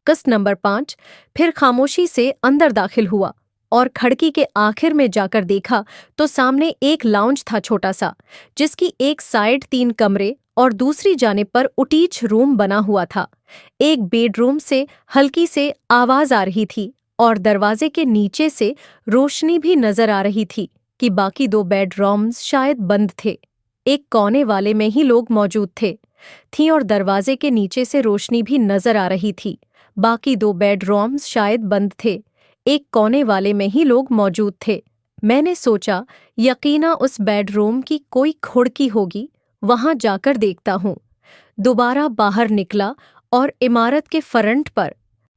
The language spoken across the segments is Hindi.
किस्त नंबर 5। फिर खामोशी से अंदर दाखिल हुआ और खिड़की के आखिर में जाकर देखा तो सामने एक लाउंज था छोटा सा, जिसकी एक साइड 3 कमरे और दूसरी जानिब पर उटीच रूम बना हुआ था। एक बेडरूम से हल्की से आवाज आ रही थी और दरवाजे के नीचे से रोशनी भी नजर आ रही थी कि बाकी 2 बेडरूम्स शायद बंद थे। एक कोने वाले में ही लोग मौजूद थी और दरवाजे के नीचे से रोशनी भी नजर आ रही थी। बाकी 2 बेडरूम्स शायद बंद थे। एक कोने वाले में ही लोग मौजूद थे। मैंने सोचा यकीना उस बेडरूम की कोई खिड़की होगी, वहां जाकर देखता हूं। दोबारा बाहर निकला और इमारत के फ्रंट पर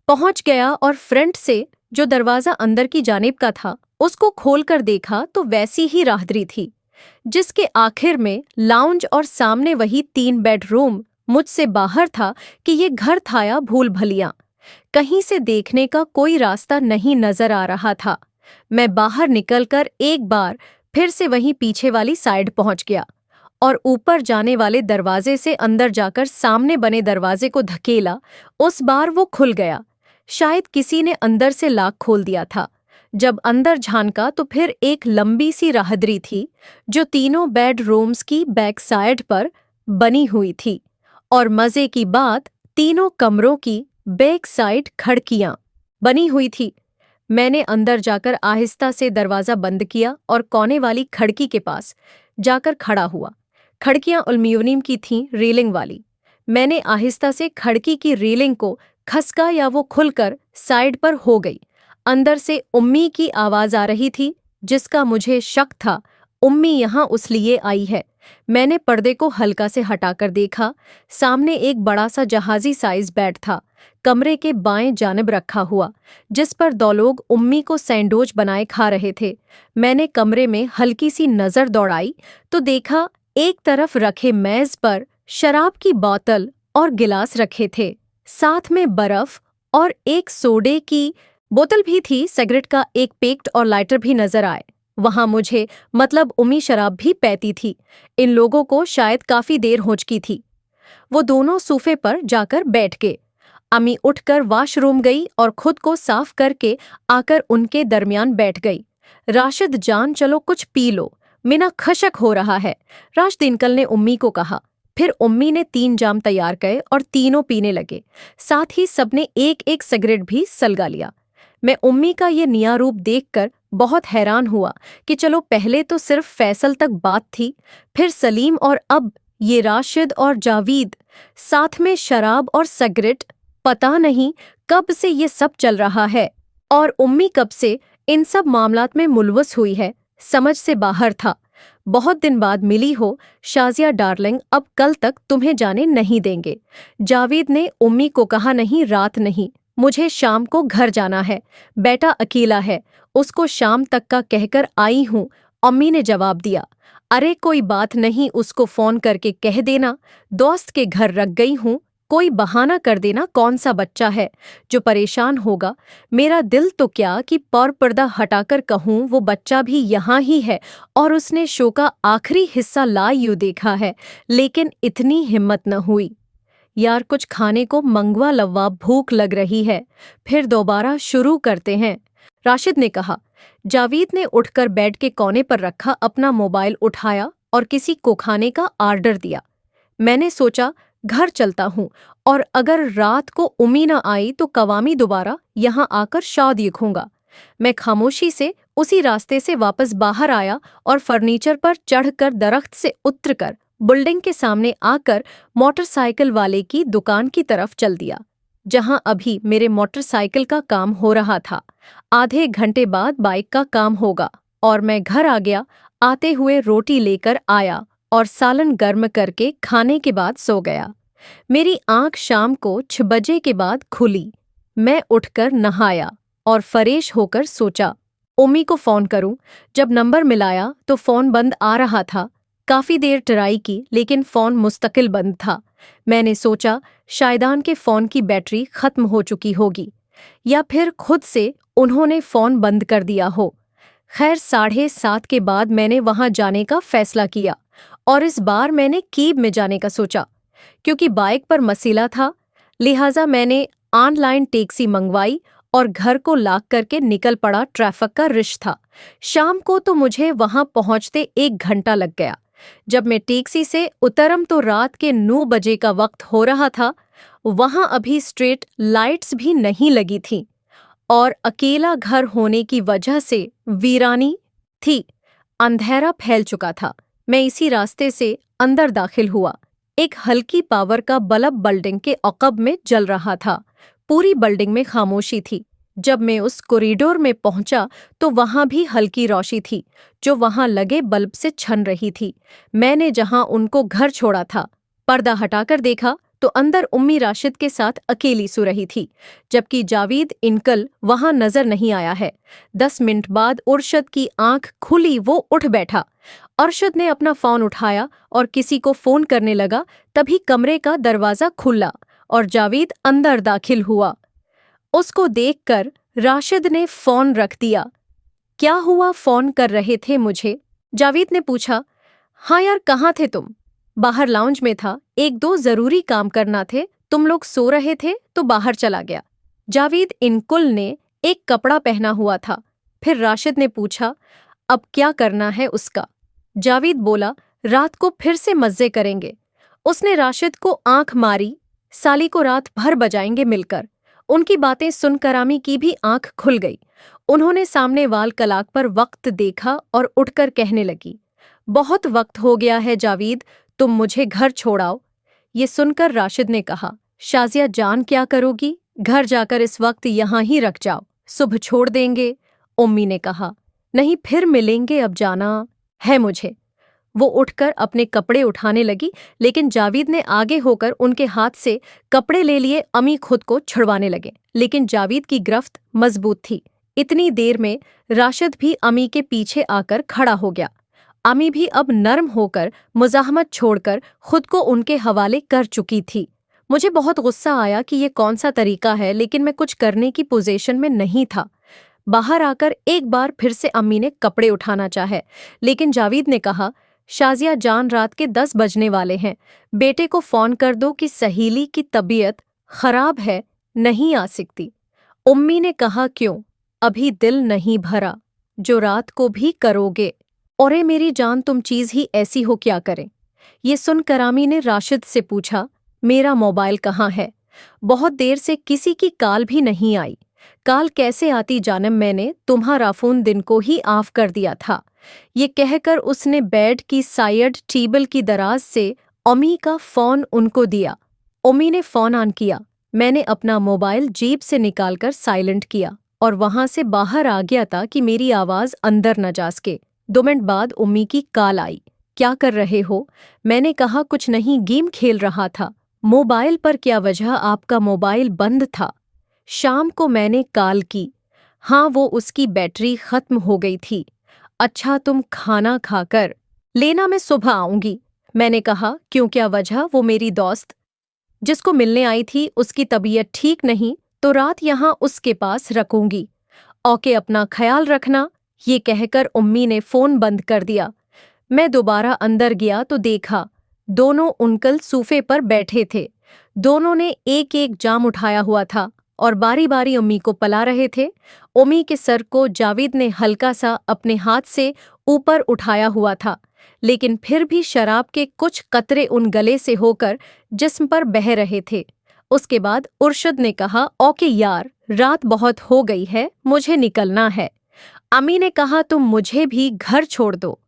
पहुंच गया और फ्रंट से जो दरवाजा अंदर की जानिब का था उसको खोलकर देखा तो वैसी ही राहदरी थी, जिसके आखिर में लाउंज और सामने वही 3 बेडरूम। मुझसे बाहर था कि ये घर था या भूल भलियां। कहीं से देखने का कोई रास्ता नहीं नजर आ रहा था। मैं बाहर निकलकर एक बार फिर से वहीं पीछे वाली साइड पहुंच गया और ऊपर जाने वाले दरवाजे से अंदर जाकर सामने बने दरवाजे को धकेला। उस बार वो खुल गया। शायद किसी ने अंदर से लॉक खोल दिया था। जब अंदर झांका तो फिर एक लंबी सी राहदरी थी जो तीनों बेडरूम्स की बैक साइड पर बनी हुई थी और मजे की बात तीनों कमरों की बैक साइड खिड़कियां बनी हुई थी। मैंने अंदर जाकर आहिस्ता से दरवाजा बंद किया और कोने वाली खिड़की के पास जाकर खड़ा हुआ। खिड़कियां एल्युमिनियम की थीं, रेलिंग वाली। मैंने आहिस्ता से खिड़की की रेलिंग को खसका या वो खुलकर साइड पर हो गई। अंदर से उम्मी की आवाज आ रही थी, जिसका मुझे शक था उम्मी यहां उस लिए आई है। मैंने पर्दे को हल्का से हटाकर देखा। सामने एक बड़ा सा जहाजी साइज बेड था, कमरे के बाएं जानिब रखा हुआ, जिस पर 2 लोग उम्मी को सैंडविच बनाए खा रहे थे। मैंने कमरे में हल्की सी नजर दौड़ाई तो देखा एक तरफ रखे मेज पर शराब की बोतल और गिलास रखे थे, साथ में बर्फ और एक सोडे की बोतल भी थी। सिगरेट का एक पैकेट और लाइटर भी नजर आए। वहां मुझे मतलब उम्मी शराब भी पीती थी। इन लोगों को शायद काफी देर हो चुकी थी। वो दोनों सोफे पर जाकर बैठ गए। अम्मी उठकर वॉशरूम गई और खुद को साफ करके आकर उनके दरमियान बैठ गई। राशिद जान, चलो कुछ पी लो, मिना खशक हो रहा है, राशिद अंकल ने उम्मी को कहा। फिर उम्मी ने 3 जाम तैयार करे और तीनों पीने लगे। साथ ही सबने एक एक सिगरेट भी सलगा लिया। मैं उम्मी का ये नया रूप देखकर बहुत हैरान हुआ कि चलो पहले तो सिर्फ फैसल तक बात थी, फिर सलीम और अब ये राशिद और जावीद, साथ में शराब और सिगरेट। पता नहीं कब से ये सब चल रहा है और उम्मी कब से इन सब मामलात में मुलवस हुई है, समझ से बाहर था। बहुत दिन बाद मिली हो शाजिया डार्लिंग, अब कल तक तुम्हें जाने नहीं देंगे। जावीद ने उम्मी को कहा, नहीं रात नहीं, मुझे शाम को घर जाना है, बेटा अकेला है, उसको शाम तक का कहकर आई हूँ। अम्मी ने जवाब दिया, अरे कोई बात नहीं, उसको फोन करके कह देना दोस्त के घर रख गई हूँ, कोई बहाना कर देना, कौन सा बच्चा है जो परेशान होगा। मेरा दिल तो क्या कि पर्दा हटाकर कहूँ वो बच्चा भी यहाँ ही है और उसने शो का आखिरी हिस्सा लाइव देखा है, लेकिन इतनी हिम्मत न हुई। यार कुछ खाने को मंगवा लव्वा, भूख लग रही है, फिर दोबारा शुरू करते हैं, राशिद ने कहा। जावीद ने उठकर बेड के कोने पर रखा अपना मोबाइल उठाया और किसी को खाने का आर्डर दिया। मैंने सोचा घर चलता हूँ और अगर रात को उम्मी न आई तो कवामी दोबारा यहाँ आकर शाद देखूंगा। मैं खामोशी से उसी रास्ते से वापस बाहर आया और फर्नीचर पर चढ़कर दरख्त से उतरकर बिल्डिंग के सामने आकर मोटरसाइकिल वाले की दुकान की तरफ चल दिया, जहां अभी मेरे मोटरसाइकिल का काम हो रहा था। आधे घंटे बाद बाइक का काम होगा और मैं घर आ गया। आते हुए रोटी लेकर आया और सालन गर्म करके खाने के बाद सो गया। मेरी आंख शाम को 6 बजे के बाद खुली। मैं उठकर नहाया और फ्रेश होकर सोचा उम्मी को फोन करूं। जब नंबर मिलाया तो फोन बंद आ रहा था। काफी देर ट्राई की लेकिन फोन मुस्तकिल बंद था। मैंने सोचा शायदान के फोन की बैटरी खत्म हो चुकी होगी या फिर खुद से उन्होंने फोन बंद कर दिया हो। खैर 7:30 के बाद मैंने वहां जाने का फैसला किया और इस बार मैंने कीब में जाने का सोचा। क्योंकि बाइक पर मसीला था, लिहाजा मैंने ऑनलाइन टैक्सी मंगवाई और घर को लॉक करके निकल पड़ा। ट्रैफिक का रश था। शाम को तो मुझे वहां पहुंचते 1 घंटा लग गया। जब मैं टैक्सी से उतरम तो रात के 9 बजे का वक्त हो रहा था। वहां अभी स्ट्रीट लाइट्स भी नहीं लगी थीं और अकेला घर होने की वजह से वीरानी थी। अंधेरा फैल चुका था। मैं इसी रास्ते से अंदर दाखिल हुआ। एक हल्की पावर का बल्ब बिल्डिंग के अक़ब में जल रहा था। पूरी बिल्डिंग में खामोशी थी। जब मैं उस कॉरिडोर में पहुंचा तो वहां भी हल्की रोशनी थी जो वहां लगे बल्ब से छन रही थी। मैंने जहां उनको घर छोड़ा था, पर्दा हटाकर देखा तो अंदर उम्मी राशिद के साथ अकेली सो रही थी, जबकि जावेद इनकल वहां नजर नहीं आया है। 10 मिनट बाद अरशद की आंख खुली, वो उठ बैठा। अरशद ने अपना फोन उठाया और किसी को फोन करने लगा। तभी कमरे का दरवाजा खुला और जावेद अंदर दाखिल हुआ। उसको देखकर राशिद ने फोन रख दिया। क्या हुआ, फोन कर रहे थे मुझे? जावेद ने पूछा। हाँ यार, कहाँ थे तुम? बाहर लाउंज में था, 1-2 जरूरी काम करना थे, तुम लोग सो रहे थे तो बाहर चला गया। जावेद इनकुल ने एक कपड़ा पहना हुआ था। फिर राशिद ने पूछा, अब क्या करना है उसका? जावेद बोला, रात को फिर से मज़े करेंगे। उसने राशिद को आंख मारी, साली को रात भर बजाएंगे मिलकर। उनकी बातें सुनकर आमी की भी आंख खुल गई। उन्होंने सामने वाल कलाक पर वक्त देखा और उठकर कहने लगी, बहुत वक्त हो गया है जावेद, तुम मुझे घर छोड़ाओ। ये सुनकर राशिद ने कहा, शाजिया जान क्या करोगी? घर जाकर इस वक्त यहाँ ही रख जाओ, सुबह छोड़ देंगे। उम्मी ने कहा, नहीं फिर मिलेंगे, अब जाना है मुझे। वो उठकर अपने कपड़े उठाने लगी, लेकिन जावेद ने आगे होकर उनके हाथ से कपड़े ले लिए। अमी खुद को छुड़वाने लगे, लेकिन जावेद की गिरफ्त मजबूत थी। इतनी देर में राशिद भी अमी के पीछे आकर खड़ा हो गया। अमी भी अब नर्म होकर मुज़ाहमत छोड़कर खुद को उनके हवाले कर चुकी थी। मुझे बहुत गुस्सा आया कि ये कौन सा तरीका है, लेकिन मैं कुछ करने की पोजीशन में नहीं था। बाहर आकर एक बार फिर से अम्मी ने कपड़े उठाना चाहे, लेकिन जावेद ने कहा, शाजिया जान, रात के 10 बजने वाले हैं, बेटे को फोन कर दो कि सहेली की तबीयत खराब है, नहीं आ सकती। उम्मी ने कहा, क्यों, अभी दिल नहीं भरा, जो रात को भी करोगे। औरे मेरी जान, तुम चीज ही ऐसी हो, क्या करें? ये सुनकर आमी ने राशिद से पूछा, मेरा मोबाइल कहाँ है? बहुत देर से किसी की कॉल भी नहीं आई। कॉल कैसे आती जानम, मैंने तुम्हारा फोन दिन को ही ऑफ कर दिया था। ये कहकर उसने बेड की साइड टेबल की दराज से अम्मी का फोन उनको दिया। अम्मी ने फोन ऑन किया। मैंने अपना मोबाइल जेब से निकालकर साइलेंट किया और वहां से बाहर आ गया था कि मेरी आवाज अंदर न जा सके। 2 मिनट बाद अम्मी की कॉल आई। क्या कर रहे हो? मैंने कहा, कुछ नहीं, गेम खेल रहा था। मोबाइल पर क्या वजह, आपका मोबाइल बंद था। शाम को मैंने कॉल की। हाँ, वो उसकी बैटरी खत्म हो गई थी। अच्छा, तुम खाना खाकर लेना, मैं सुबह आऊंगी। मैंने कहा, क्यों, क्या वजह? वो मेरी दोस्त जिसको मिलने आई थी, उसकी तबीयत ठीक नहीं, तो रात यहाँ उसके पास रखूंगी। ओके, अपना ख्याल रखना। ये कहकर उम्मी ने फोन बंद कर दिया। मैं दोबारा अंदर गया तो देखा दोनों अंकल सोफे पर बैठे थे। दोनों ने एक एक जाम उठाया हुआ था और बारी बारी उम्मी को पला रहे थे। उम्मी के सर को जावेद ने हल्का सा अपने हाथ से ऊपर उठाया हुआ था, लेकिन फिर भी शराब के कुछ कतरे उन गले से होकर जिस्म पर बह रहे थे। उसके बाद अरशद ने कहा, ओके यार, रात बहुत हो गई है, मुझे निकलना है। अम्मी ने कहा, तुम मुझे भी घर छोड़ दो।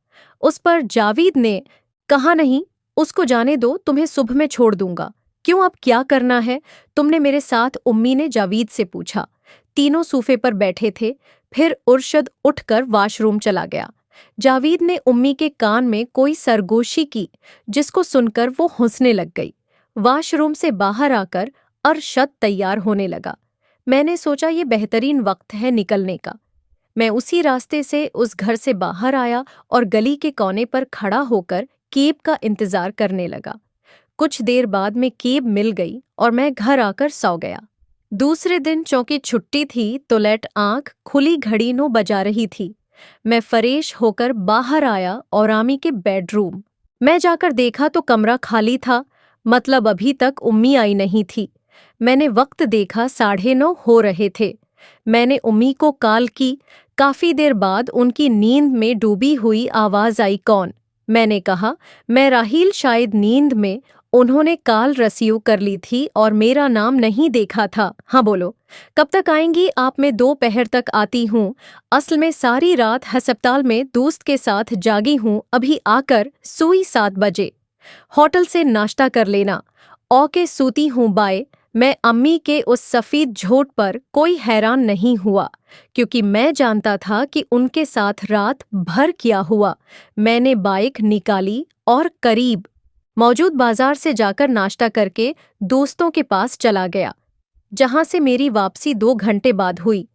उस पर जावेद ने कहा, नहीं, उसको जाने दो, तुम्हें सुबह में छोड़ दूंगा। क्यों, अब क्या करना है तुमने मेरे साथ? उम्मी ने जावेद से पूछा। तीनों सोफे पर बैठे थे। फिर अरशद उठकर वॉशरूम चला गया। जावेद ने उम्मी के कान में कोई सरगोशी की, जिसको सुनकर वो हंसने लग गई। वॉशरूम से बाहर आकर अरशद तैयार होने लगा। मैंने सोचा ये बेहतरीन वक्त है निकलने का। मैं उसी रास्ते से उस घर से बाहर आया और गली के कोने पर खड़ा होकर कैब का इंतजार करने लगा। कुछ देर बाद में कैब मिल गई और मैं घर आकर सो गया। दूसरे दिन चूंकि छुट्टी थी तो लेट आंख खुली घड़ी 9 बजा रही थी। मैं फ्रेश होकर बाहर आया और आमी के बेडरूम मैं जाकर देखा तो कमरा खाली था, मतलब अभी तक उम्मी आई नहीं थी। मैंने वक्त देखा 9:30 हो रहे थे। मैंने उम्मी को कॉल की। काफी देर बाद उनकी नींद में डूबी हुई आवाज आई, कौन? मैंने कहा, मैं राहील, शायद नींद में उन्होंने कॉल रिसीव कर ली थी और मेरा नाम नहीं देखा था। हाँ बोलो, कब तक आएंगी आप? मैं 2 पहर तक आती हूँ। असल में सारी रात अस्पताल में दोस्त के साथ जागी हूँ, अभी आकर सोई 7 बजे। होटल से नाश्ता कर लेना। ओके, सूती हूँ, बाय। मैं अम्मी के उस सफेद झोट पर कोई हैरान नहीं हुआ, क्योंकि मैं जानता था कि उनके साथ रात भर क्या हुआ। मैंने बाइक निकाली और करीब मौजूद बाजार से जाकर नाश्ता करके दोस्तों के पास चला गया, जहां से मेरी वापसी 2 घंटे बाद हुई।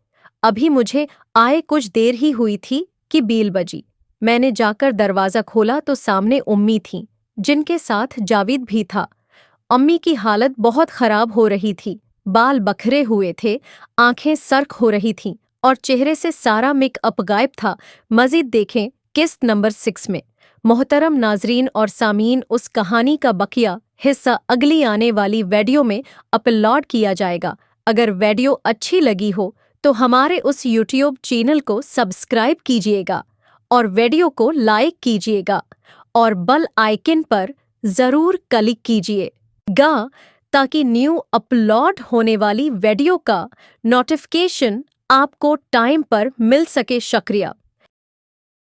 अभी मुझे आए कुछ देर ही हुई थी कि बेल बजी। मैंने जाकर दरवाजा खोला तो सामने उम्मी थी, जिनके साथ जावेद भी था। अम्मी की हालत बहुत खराब हो रही थी। बाल बखरे हुए थे, आंखें सर्क हो रही थीं और चेहरे से सारा मेकअप गायब था। मजीद देखें किस्त नंबर 6 में। मोहतरम नाजरीन और सामीन, उस कहानी का बकिया हिस्सा अगली आने वाली वीडियो में अपलोड किया जाएगा। अगर वीडियो अच्छी लगी हो तो हमारे उस यूट्यूब चैनल को सब्सक्राइब कीजिएगा और वीडियो को लाइक कीजिएगा और बेल आइकन पर जरूर क्लिक कीजिएगा ताकि न्यू अपलोड होने वाली वीडियो का नोटिफिकेशन आपको टाइम पर मिल सके। शुक्रिया।